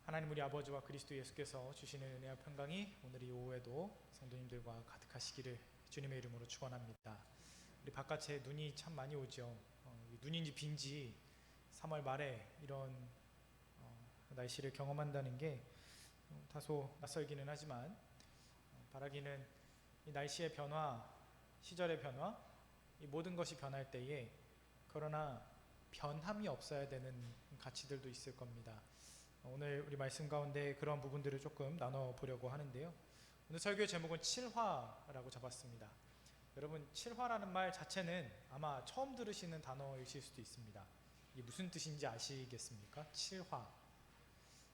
하나님 우리 아버지와 그리스도 예수께서 주시는 은혜와 평강이 오늘 이 오후에도 성도님들과 가득하시기를 주님의 이름으로 축원합니다. 우리 바깥에 눈이 참 많이 오죠. 눈인지 빈지 3월 말에 이런 날씨를 경험한다는 게 다소 낯설기는 하지만 바라기는 이 날씨의 변화, 시절의 변화, 이 모든 것이 변할 때에 그러나 변함이 없어야 되는 가치들도 있을 겁니다. 오늘 우리 말씀 가운데 그런 부분들을 조금 나눠보려고 하는데요. 오늘 설교의 제목은 칠화라고 잡았습니다. 여러분, 칠화라는 말 자체는 아마 처음 들으시는 단어이실 수도 있습니다. 이게 무슨 뜻인지 아시겠습니까? 칠화.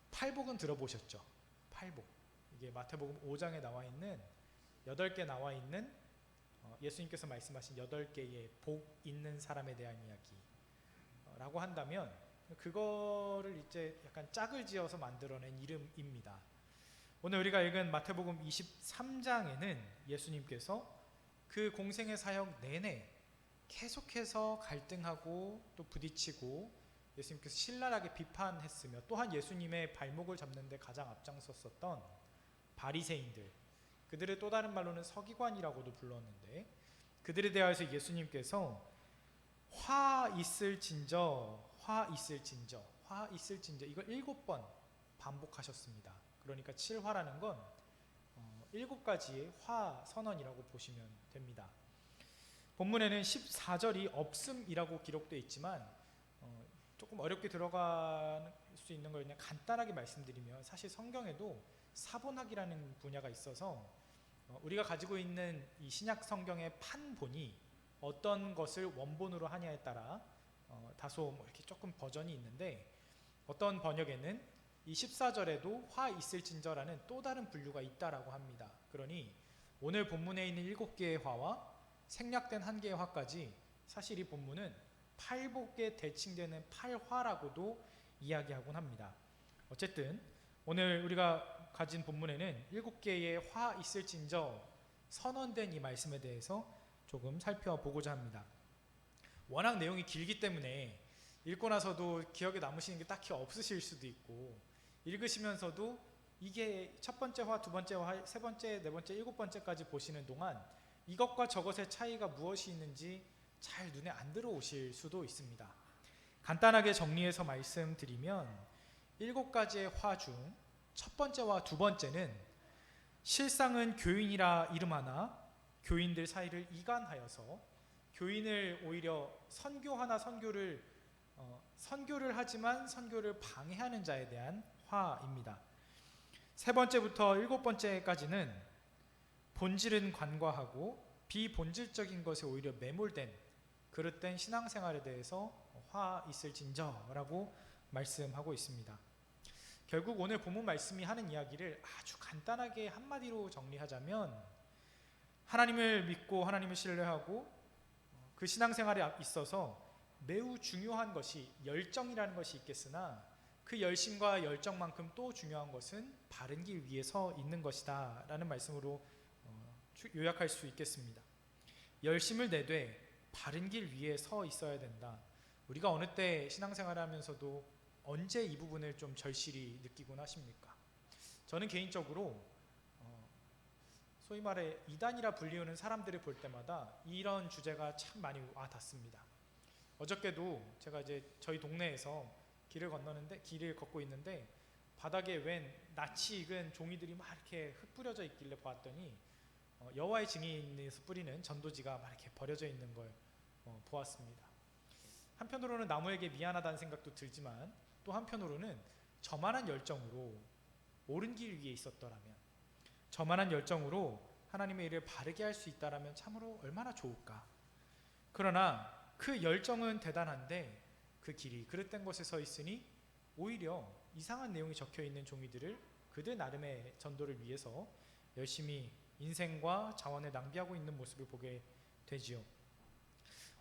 팔복은 들어보셨죠? 팔복. 이게 마태복음 5장에 나와 있는 8개 나와 있는 예수님께서 말씀하신 8개의 복 있는 사람에 대한 이야기라고 한다면 그거를 이제 약간 짝을 지어서 만들어낸 이름입니다. 오늘 우리가 읽은 마태복음 23장에는 예수님께서 그 공생의 사역 내내 계속해서 갈등하고 또 부딪히고 예수님께서 신랄하게 비판했으며 또한 예수님의 발목을 잡는 데 가장 앞장섰었던 바리새인들, 그들의 또 다른 말로는 서기관이라고도 불렀는데 그들에 대하여서 예수님께서 화 있을진저 이걸 7번 반복하셨습니다. 그러니까 7화라는 건 7가지의 화 선언이라고 보시면 됩니다. 본문에는 14절이 없음이라고 기록되어 있지만 조금 어렵게 들어갈 수 있는 걸 그냥 간단하게 말씀드리면 사실 성경에도 사본학이라는 분야가 있어서 우리가 가지고 있는 이 신약 성경의 판본이 어떤 것을 원본으로 하냐에 따라 다소 이렇게 조금 버전이 있는데 어떤 번역에는 이 14절에도 화 있을진저라는 또 다른 분류가 있다라고 합니다. 그러니 오늘 본문에 있는 7개의 화와 생략된 1개의 화까지 사실 이 본문은 팔복에 대칭되는 팔화라고도 이야기하곤 합니다. 어쨌든 오늘 우리가 가진 본문에는 7개의 화 있을진저 선언된 이 말씀에 대해서 조금 살펴보고자 합니다. 워낙 내용이 길기 때문에 읽고 나서도 기억에 남으시는 게 딱히 없으실 수도 있고 읽으시면서도 이게 첫 번째 화, 두 번째 화, 세 번째, 네 번째, 7번째까지 보시는 동안 이것과 저것의 차이가 무엇이 있는지 잘 눈에 안 들어오실 수도 있습니다. 간단하게 정리해서 말씀드리면 7가지의 화 중 첫 번째와 두 번째는 실상은 교인이라 이름하나 교인들 사이를 이간하여서 교인을 오히려 선교하나 선교를 하지만 선교를 방해하는 자에 대한 화입니다. 세 번째부터 7번째까지는 본질은 관과하고 비본질적인 것에 오히려 매몰된 그릇된 신앙생활에 대해서 화 있을진저라고 말씀하고 있습니다. 결국 오늘 본문 말씀이 하는 이야기를 아주 간단하게 한마디로 정리하자면 하나님을 믿고 하나님을 신뢰하고 그 신앙생활에 있어서 매우 중요한 것이 열정이라는 것이 있겠으나 그 열심과 열정만큼 또 중요한 것은 바른 길 위에 서 있는 것이다 라는 말씀으로 요약할 수 있겠습니다. 열심을 내되 바른 길 위에 서 있어야 된다. 우리가 어느 때 신앙생활을 하면서도 언제 이 부분을 좀 절실히 느끼곤 하십니까? 저는 개인적으로 소위 말해 이단이라 불리우는 사람들을 볼 때마다 이런 주제가 참 많이 와닿습니다. 어저께도 제가 이제 저희 동네에서 길을 걷고 있는데 바닥에 웬 낯이 익은 종이들이 막 이렇게 흩뿌려져 있길래 보았더니 여호와의 증인에서 뿌리는 전도지가 막 이렇게 버려져 있는 걸 보았습니다. 한편으로는 나무에게 미안하다는 생각도 들지만 또 한편으로는 저만한 열정으로 옳은 길 위에 있었더라면, 저만한 열정으로 하나님의 일을 바르게 할 수 있다라면 참으로 얼마나 좋을까. 그러나 그 열정은 대단한데 그 길이 그릇된 곳에 서 있으니 오히려 이상한 내용이 적혀있는 종이들을 그들 나름의 전도를 위해서 열심히 인생과 자원을 낭비하고 있는 모습을 보게 되지요.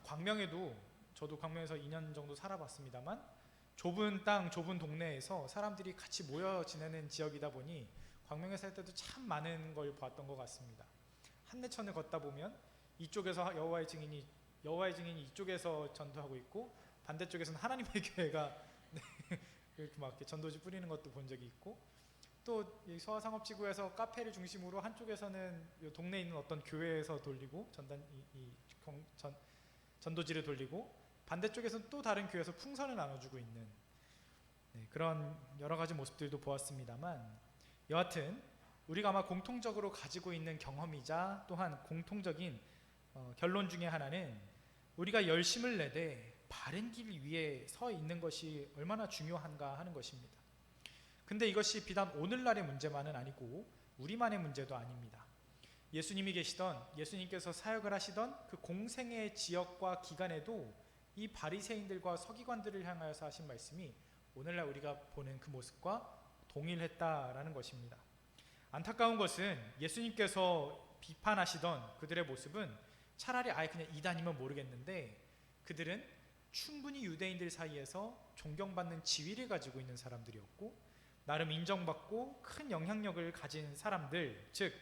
광명에도 저도 광명에서 2년 정도 살아봤습니다만 좁은 땅, 좁은 동네에서 사람들이 같이 모여 지내는 지역이다 보니 광명에 살 때도 참 많은 걸 봤던 것 같습니다. 한내천을 걷다 보면 이쪽에서 여호와의 증인이 이쪽에서 전도하고 있고 반대쪽에서는 하나님의 교회가 이렇게 막 이렇게 전도지 뿌리는 것도 본 적이 있고, 또 이 소아상업지구에서 카페를 중심으로 한쪽에서는 이 동네에 있는 어떤 교회에서 돌리고 전도지를 돌리고, 반대쪽에서는 또 다른 교회에서 풍선을 나눠주고 있는 그런 여러 가지 모습들도 보았습니다만, 여하튼 우리가 아마 공통적으로 가지고 있는 경험이자 또한 공통적인 결론 중에 하나는, 우리가 열심을 내되 바른 길 위에 서 있는 것이 얼마나 중요한가 하는 것입니다. 근데 이것이 비단 오늘날의 문제만은 아니고 우리만의 문제도 아닙니다. 예수님께서 사역을 하시던 그 공생의 지역과 기간에도 이 바리새인들과 서기관들을 향하여서 하신 말씀이 오늘날 우리가 보는 그 모습과 동일했다라는 것입니다. 안타까운 것은 예수님께서 비판하시던 그들의 모습은 차라리 아예 그냥 이단이면 모르겠는데, 그들은 충분히 유대인들 사이에서 존경받는 지위를 가지고 있는 사람들이었고, 나름 인정받고 큰 영향력을 가진 사람들, 즉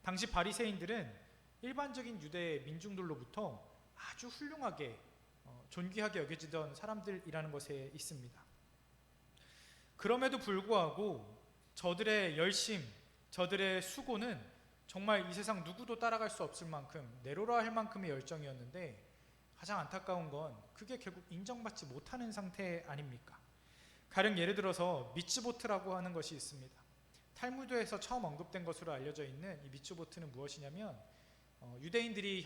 당시 바리새인들은 일반적인 유대 민중들로부터 아주 훌륭하게 존귀하게 여겨지던 사람들이라는 것에 있습니다. 그럼에도 불구하고 저들의 열심, 저들의 수고는 정말 이 세상 누구도 따라갈 수 없을 만큼, 내로라 할 만큼의 열정이었는데, 가장 안타까운 건 그게 결국 인정받지 못하는 상태 아닙니까? 가령 예를 들어서 미츠보트라고 하는 것이 있습니다. 탈무드에서 처음 언급된 것으로 알려져 있는 이 미츠보트는 무엇이냐면, 유대인들이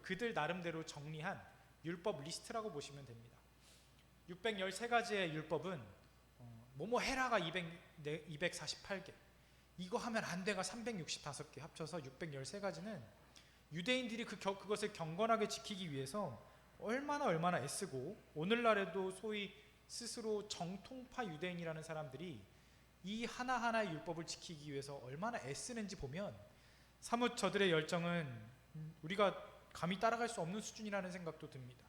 그들 나름대로 정리한 율법 리스트라고 보시면 됩니다. 613가지의 율법은 뭐뭐 해라가 248개, 이거 하면 안 돼가 365개 합쳐서 613가지는 유대인들이 그것을 경건하게 지키기 위해서 얼마나 애쓰고, 오늘날에도 소위 스스로 정통파 유대인이라는 사람들이 이 하나하나의 율법을 지키기 위해서 얼마나 애쓰는지 보면 사뭇 저들의 열정은 우리가 감히 따라갈 수 없는 수준이라는 생각도 듭니다.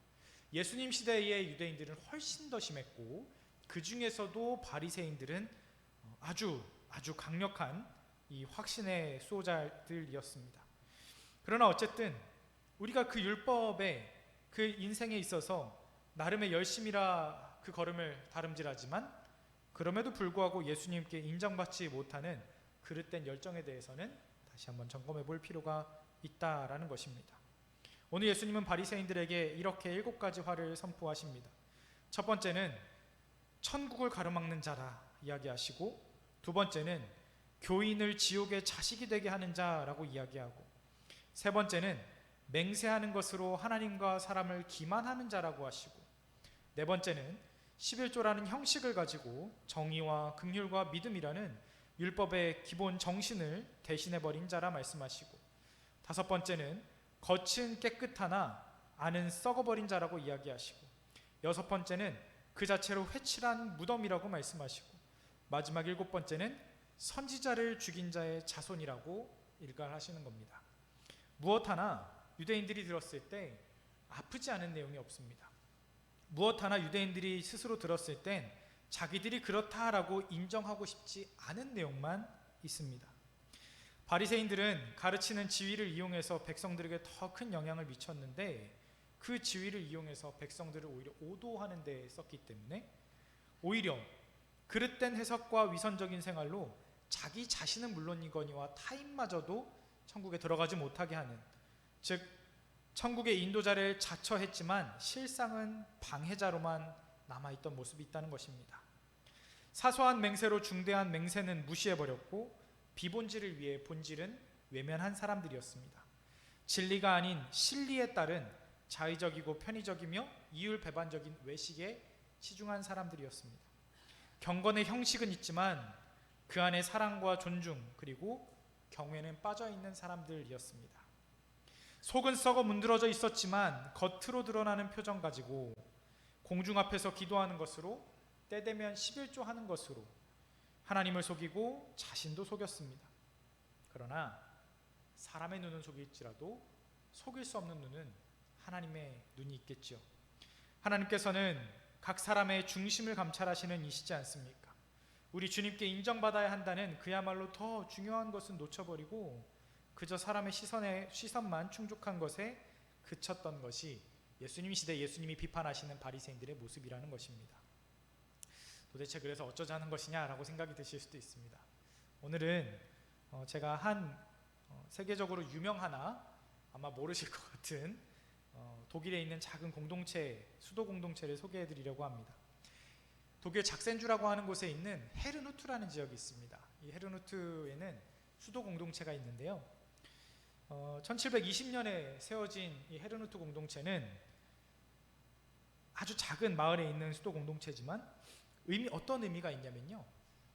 예수님 시대의 유대인들은 훨씬 더 심했고, 그 중에서도 바리새인들은 아주 강력한 이 확신의 수호자들이었습니다. 그러나 어쨌든 우리가 그 율법의 그 인생에 있어서 나름의 열심이라 그 걸음을 다름질하지만, 그럼에도 불구하고 예수님께 인정받지 못하는 그릇된 열정에 대해서는 다시 한번 점검해 볼 필요가 있다라는 것입니다. 오늘 예수님은 바리새인들에게 이렇게 7가지 화를 선포하십니다. 첫 번째는 천국을 가로막는 자라 이야기하시고, 두 번째는 교인을 지옥의 자식이 되게 하는 자라고 이야기하고, 세 번째는 맹세하는 것으로 하나님과 사람을 기만하는 자라고 하시고, 네 번째는 11조라는 형식을 가지고 정의와 긍휼과 믿음이라는 율법의 기본 정신을 대신해버린 자라 말씀하시고, 다섯 번째는 겉은 깨끗하나 안은 썩어버린 자라고 이야기하시고, 여섯 번째는 그 자체로 회칠한 무덤이라고 말씀하시고, 마지막 7번째는 선지자를 죽인 자의 자손이라고 일갈하시는 겁니다. 무엇 하나 유대인들이 들었을 때 아프지 않은 내용이 없습니다. 무엇 하나 유대인들이 스스로 들었을 땐 자기들이 그렇다라고 인정하고 싶지 않은 내용만 있습니다. 바리새인들은 가르치는 지위를 이용해서 백성들에게 더 큰 영향을 미쳤는데, 그 지위를 이용해서 백성들을 오히려 오도하는 데 썼기 때문에 오히려 그릇된 해석과 위선적인 생활로 자기 자신은 물론이거니와 타인마저도 천국에 들어가지 못하게 하는, 즉 천국의 인도자를 자처했지만 실상은 방해자로만 남아있던 모습이 있다는 것입니다. 사소한 맹세로 중대한 맹세는 무시해버렸고, 비본질을 위해 본질은 외면한 사람들이었습니다. 진리가 아닌 실리에 따른 자의적이고 편의적이며 이율배반적인 외식에 치중한 사람들이었습니다. 경건의 형식은 있지만 그 안에 사랑과 존중 그리고 경외는 빠져있는 사람들이었습니다. 속은 썩어 문드러져 있었지만 겉으로 드러나는 표정 가지고 공중 앞에서 기도하는 것으로, 때되면 11조 하는 것으로 하나님을 속이고 자신도 속였습니다. 그러나 사람의 눈은 속일지라도 속일 수 없는 눈은 하나님의 눈이 있겠죠. 하나님께서는 각 사람의 중심을 감찰하시는 이시지 않습니까? 우리 주님께 인정받아야 한다는 그야말로 더 중요한 것은 놓쳐버리고 그저 사람의 시선만 충족한 것에 그쳤던 것이 예수님 시대 예수님이 비판하시는 바리새인들의 모습이라는 것입니다. 도대체 그래서 어쩌자는 것이냐라고 생각이 드실 수도 있습니다. 오늘은 제가 세계적으로 유명하나 아마 모르실 것 같은 독일에 있는 작은 공동체, 수도 공동체를 소개해 드리려고 합니다. 독일 작센주라고 하는 곳에 있는 헤르누트라는 지역이 있습니다. 이 헤르누트에는 수도 공동체가 있는데요. 1720년에 세워진 이 헤르누트 공동체는 아주 작은 마을에 있는 수도 공동체지만 어떤 의미가 있냐면요,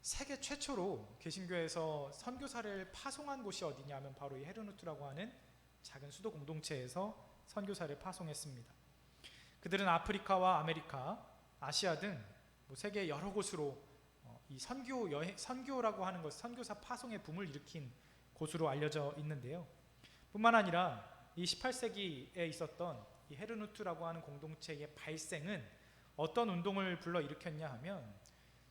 세계 최초로 개신교에서 선교사를 파송한 곳이 어디냐 하면 바로 이 헤르누트라고 하는 작은 수도 공동체에서 선교사를 파송했습니다. 그들은 아프리카와 아메리카, 아시아 등 세계 여러 곳으로 이 선교라고 하는 것, 선교사 파송의 붐을 일으킨 곳으로 알려져 있는데요. 뿐만 아니라 이 18세기에 있었던 이 헤르누트라고 하는 공동체의 발생은 어떤 운동을 불러일으켰냐 하면,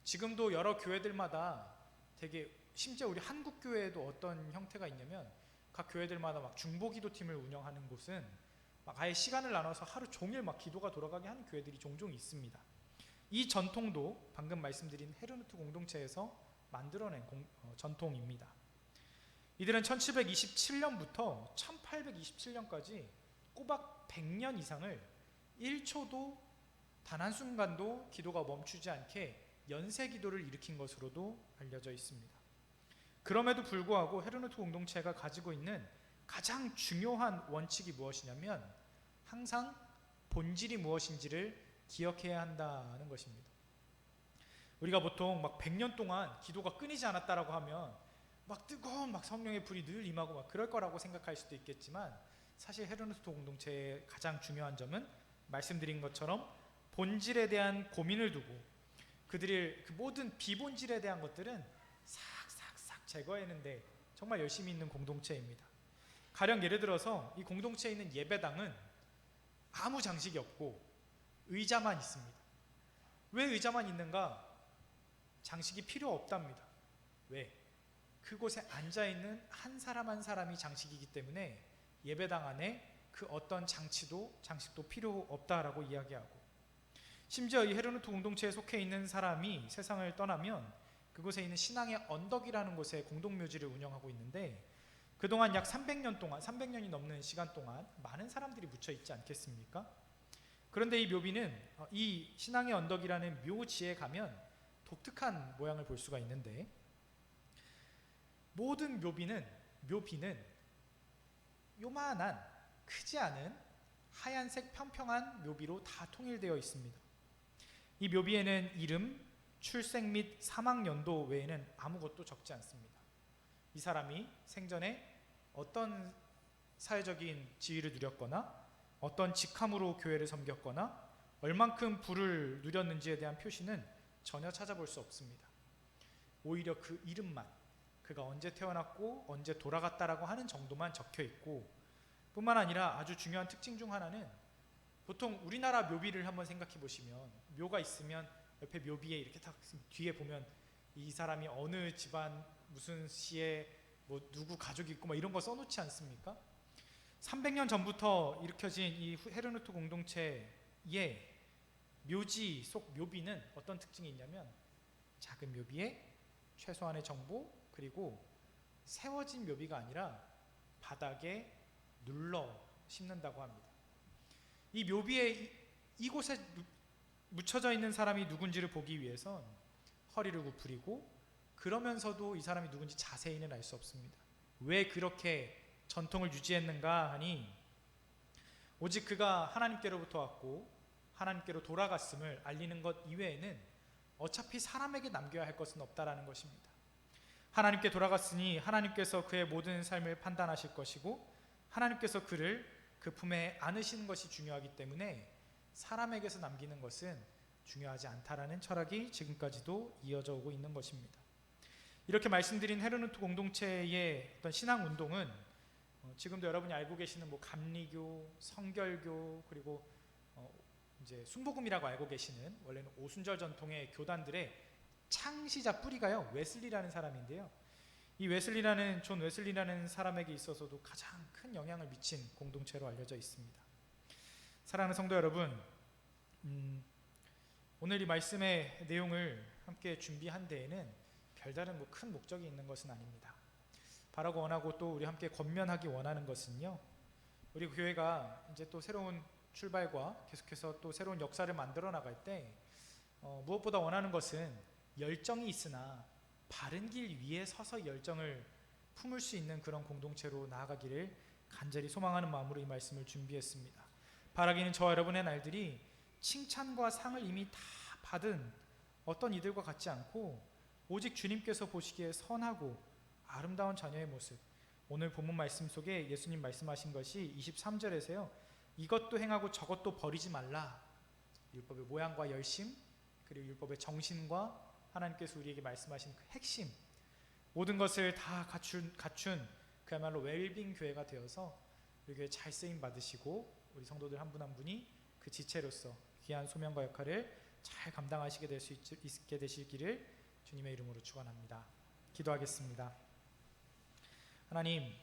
지금도 여러 교회들마다 되게, 심지어 우리 한국 교회에도 어떤 형태가 있냐면 각 교회들마다 막 중보기도팀을 운영하는 곳은 막 아예 시간을 나눠서 하루 종일 막 기도가 돌아가게 하는 교회들이 종종 있습니다. 이 전통도 방금 말씀드린 헤르누트 공동체에서 만들어낸 전통입니다. 이들은 1727년부터 1827년까지 꼬박 100년 이상을 1초도 단 한순간도 기도가 멈추지 않게 연쇄 기도를 일으킨 것으로도 알려져 있습니다. 그럼에도 불구하고 헤르누트 공동체가 가지고 있는 가장 중요한 원칙이 무엇이냐면 항상 본질이 무엇인지를 기억해야 한다는 것입니다. 우리가 보통 막 100년 동안 기도가 끊이지 않았다라고 하면 막 뜨거운 성령의 불이 늘 임하고 막 그럴 거라고 생각할 수도 있겠지만, 사실 헤르누트 공동체의 가장 중요한 점은 말씀드린 것처럼 본질에 대한 고민을 두고 그들의 그 모든 비본질에 대한 것들은 싹싹싹 제거해내는데 정말 열심히 있는 공동체입니다. 가령 예를 들어서 이 공동체에 있는 예배당은 아무 장식이 없고 의자만 있습니다. 왜 의자만 있는가? 장식이 필요 없답니다. 왜? 그곳에 앉아있는 한 사람 한 사람이 장식이기 때문에 예배당 안에 그 어떤 장식도 필요 없다라고 이야기하고, 심지어 이 헤르누트 공동체에 속해 있는 사람이 세상을 떠나면 그곳에 있는 신앙의 언덕이라는 곳에 공동묘지를 운영하고 있는데, 그동안 약 300년이 넘는 시간 동안 많은 사람들이 묻혀 있지 않겠습니까? 그런데 이 묘비는, 이 신앙의 언덕이라는 묘지에 가면 독특한 모양을 볼 수가 있는데, 모든 묘비는 요만한, 크지 않은 하얀색 평평한 묘비로 다 통일되어 있습니다. 이 묘비에는 이름, 출생 및 사망 연도 외에는 아무것도 적지 않습니다. 이 사람이 생전에 어떤 사회적인 지위를 누렸거나 어떤 직함으로 교회를 섬겼거나 얼만큼 부를 누렸는지에 대한 표시는 전혀 찾아볼 수 없습니다. 오히려 그 이름만, 그가 언제 태어났고 언제 돌아갔다라고 하는 정도만 적혀 있고, 뿐만 아니라 아주 중요한 특징 중 하나는, 보통 우리나라 묘비를 한번 생각해 보시면 묘가 있으면 옆에 묘비에 이렇게 딱 뒤에 보면 이 사람이 어느 집안 무슨 시에 누구 가족이 있고 이런 거 써놓지 않습니까? 300년 전부터 일으켜진 이 헤르누트 공동체의 묘지 속 묘비는 어떤 특징이 있냐면, 작은 묘비에 최소한의 정보, 그리고 세워진 묘비가 아니라 바닥에 눌러 심는다고 합니다. 이 묘비에 이곳에 묻혀져 있는 사람이 누군지를 보기 위해선 허리를 구부리고, 그러면서도 이 사람이 누군지 자세히는 알 수 없습니다. 왜 그렇게 전통을 유지했는가 하니, 오직 그가 하나님께로부터 왔고 하나님께로 돌아갔음을 알리는 것 이외에는 어차피 사람에게 남겨야 할 것은 없다라는 것입니다. 하나님께 돌아갔으니 하나님께서 그의 모든 삶을 판단하실 것이고 하나님께서 그를 그 품에 안으시는 것이 중요하기 때문에 사람에게서 남기는 것은 중요하지 않다라는 철학이 지금까지도 이어져 오고 있는 것입니다. 이렇게 말씀드린 헤르누트 공동체의 어떤 신앙 운동은 지금도 여러분이 알고 계시는 감리교, 성결교, 그리고 이제 순복음이라고 알고 계시는 원래는 오순절 전통의 교단들의 창시자 뿌리가요, 웨슬리라는 사람인데요. 이 존 웨슬리라는 사람에게 있어서도 가장 큰 영향을 미친 공동체로 알려져 있습니다. 사랑하는 성도 여러분, 오늘 이 말씀의 내용을 함께 준비한 데에는 별다른 큰 목적이 있는 것은 아닙니다. 바라고 원하고 또 우리 함께 권면하기 원하는 것은요, 우리 교회가 이제 또 새로운 출발과 계속해서 또 새로운 역사를 만들어 나갈 때 무엇보다 원하는 것은 열정이 있으나 바른 길 위에 서서 열정을 품을 수 있는 그런 공동체로 나아가기를 간절히 소망하는 마음으로 이 말씀을 준비했습니다. 바라기는 저와 여러분의 날들이 칭찬과 상을 이미 다 받은 어떤 이들과 같지 않고 오직 주님께서 보시기에 선하고 아름다운 자녀의 모습, 오늘 본문 말씀 속에 예수님 말씀하신 것이 23절에서요, 이것도 행하고 저것도 버리지 말라. 율법의 모양과 열심, 그리고 율법의 정신과 하나님께서 우리에게 말씀하신 그 핵심, 모든 것을 다 갖춘 그야말로 웰빙 교회가 되어서 우리 교회 잘 쓰임 받으시고 우리 성도들 한 분 한 분이 그 지체로서 귀한 소명과 역할을 잘 감당하시게 될 수 있게 되시기를 주님의 이름으로 축원합니다. 기도하겠습니다. 하나님,